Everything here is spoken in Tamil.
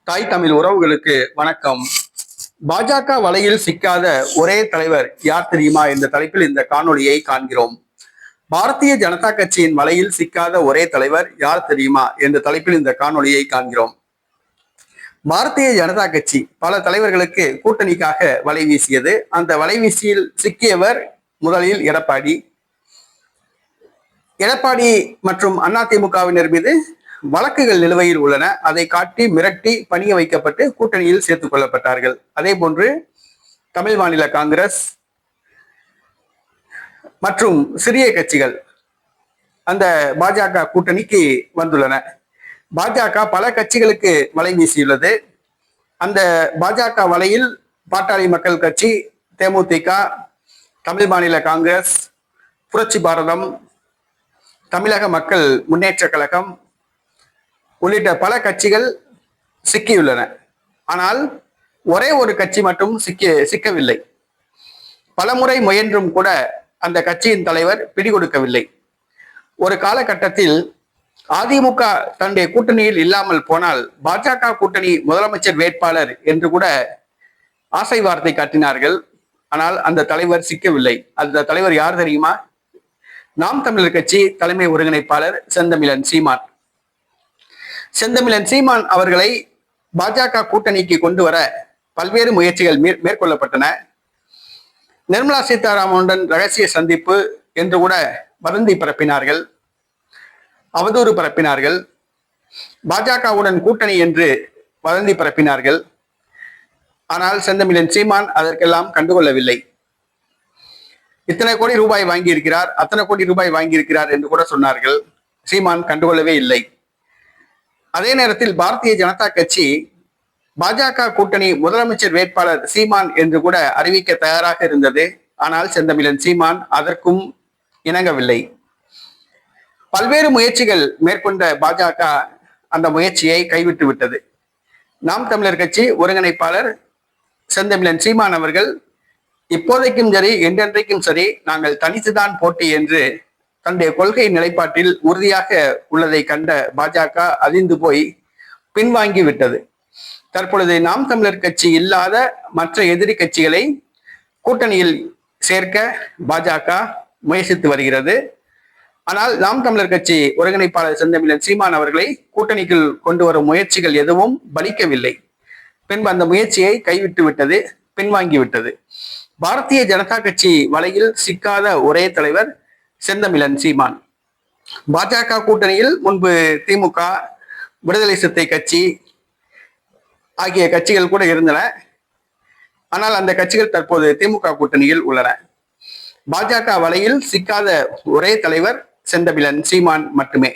தாய் தமிழ் உறவுகளுக்கு வணக்கம். பாஜக வலையில் சிக்காத ஒரே தலைவர் யார் தெரியுமா என்ற தலைப்பில் இந்த காணொளியை காண்கிறோம். பாரதிய ஜனதா கட்சியின் வலையில் சிக்காத ஒரே தலைவர் யார் தெரியுமா என்ற தலைப்பில் இந்த காணொளியை காண்கிறோம். பாரதிய ஜனதா கட்சி பல தலைவர்களுக்கு கூட்டணிக்காக வலை வீசியது. அந்த வலைவீசியில் சிக்கியவர் முதலில் எடப்பாடி மற்றும் அதிமுகவினர் மீது வழக்குகள் நிலுவையில் உள்ளன. அதை காட்டி மிரட்டி பணிய வைக்கப்பட்டு கூட்டணியில் சேர்த்துக் கொள்ளப்பட்டார்கள். அதே போன்று தமிழ் மாநில காங்கிரஸ் மற்றும் சிறிய கட்சிகள் அந்த பாஜக கூட்டணிக்கு வந்துள்ளன. பாஜக பல கட்சிகளுக்கு வலை வீசியுள்ளது. அந்த பாஜக வலையில் பாட்டாளி மக்கள் கட்சி, தேமுதிக, தமிழ் மாநில காங்கிரஸ், புரட்சி பாரதம், தமிழக மக்கள் முன்னேற்ற கழகம் உள்ளிட்ட பல கட்சிகள் சிக்கியுள்ளன. ஆனால் ஒரே ஒரு கட்சி மட்டும் சிக்கவில்லை. பலமுறை முயன்றும் கூட அந்த கட்சியின் தலைவர் பிடிகொடுக்கவில்லை. ஒரு காலகட்டத்தில் அதிமுக தன்னுடைய கூட்டணியில் இல்லாமல் போனால் பாஜக கூட்டணி முதலமைச்சர் வேட்பாளர் என்று கூட ஆசை வார்த்தை காட்டினார்கள். ஆனால் அந்த தலைவர் சிக்கவில்லை. அந்த தலைவர் யார் தெரியுமா? நாம் தமிழர் கட்சி தலைமை ஒருங்கிணைப்பாளர் செந்தமிழன் சீமான் அவர்களை பாஜக கூட்டணிக்கு கொண்டு வர பல்வேறு முயற்சிகள் மேற்கொள்ளப்பட்டன. நிர்மலா சீதாராமனுடன் ரகசிய சந்திப்பு என்று கூட வதந்தி பரப்பினார்கள், அவதூறு பரப்பினார்கள். பாஜகவுடன் கூட்டணி என்று வதந்தி பரப்பினார்கள். ஆனால் செந்தமிழன் சீமான் அதற்கெல்லாம் கண்டுகொள்ளவில்லை. இத்தனை கோடி ரூபாய் வாங்கியிருக்கிறார், அத்தனை கோடி ரூபாய் வாங்கியிருக்கிறார் என்று கூட சொன்னார்கள். சீமான் கண்டுகொள்ளவே இல்லை. அதே நேரத்தில் பாரதிய ஜனதா கட்சி பாஜக கூட்டணி முதலமைச்சர் வேட்பாளர் சீமான் என்று கூட அறிவிக்க தயாராக இருந்தது. ஆனால் செந்தமிழன் சீமான் அதற்கும் இணங்கவில்லை. பல்வேறு முயற்சிகள் மேற்கொண்ட பாஜக அந்த முயற்சியை கைவிட்டு விட்டது. நாம் தமிழர் கட்சி ஒருங்கிணைப்பாளர் செந்தமிழன் சீமான் அவர்கள் இப்போதைக்கும் சரி, என்றென்றைக்கும் சரி, நாங்கள் தனித்துதான் போட்டி என்று தன்னுடைய கொள்கை நிலைப்பாட்டில் உறுதியாக உள்ளதை கண்ட பாஜக அதிர்ந்து போய் பின்வாங்கி விட்டது. தற்பொழுது நாம் தமிழர் கட்சி இல்லாத மற்ற எதிரி கட்சிகளை கூட்டணியில் சேர்க்க பாஜக முயற்சித்து வருகிறது. ஆனால் நாம் தமிழர் கட்சி ஒருங்கிணைப்பாளர் செந்தமிழன் சீமான் அவர்களை கூட்டணிக்குள் கொண்டு வரும் முயற்சிகள் எதுவும் பலிக்கவில்லை. பின்பு அந்த முயற்சியை கைவிட்டு விட்டது, பின்வாங்கி விட்டது. பாரதிய ஜனதா கட்சி வலையில் சிக்காத ஒரே தலைவர் செந்தமிழன் சீமான். பாஜக கூட்டணியில் முன்பு திமுக, விடுதலை சிறுத்தை கட்சி ஆகிய கட்சிகள் கூட இருந்தன. ஆனால் அந்த கட்சிகள் தற்போது திமுக கூட்டணியில் உள்ளன. பாஜக வலையில் சிக்காத ஒரே தலைவர் செந்தமிழன் சீமான் மட்டுமே.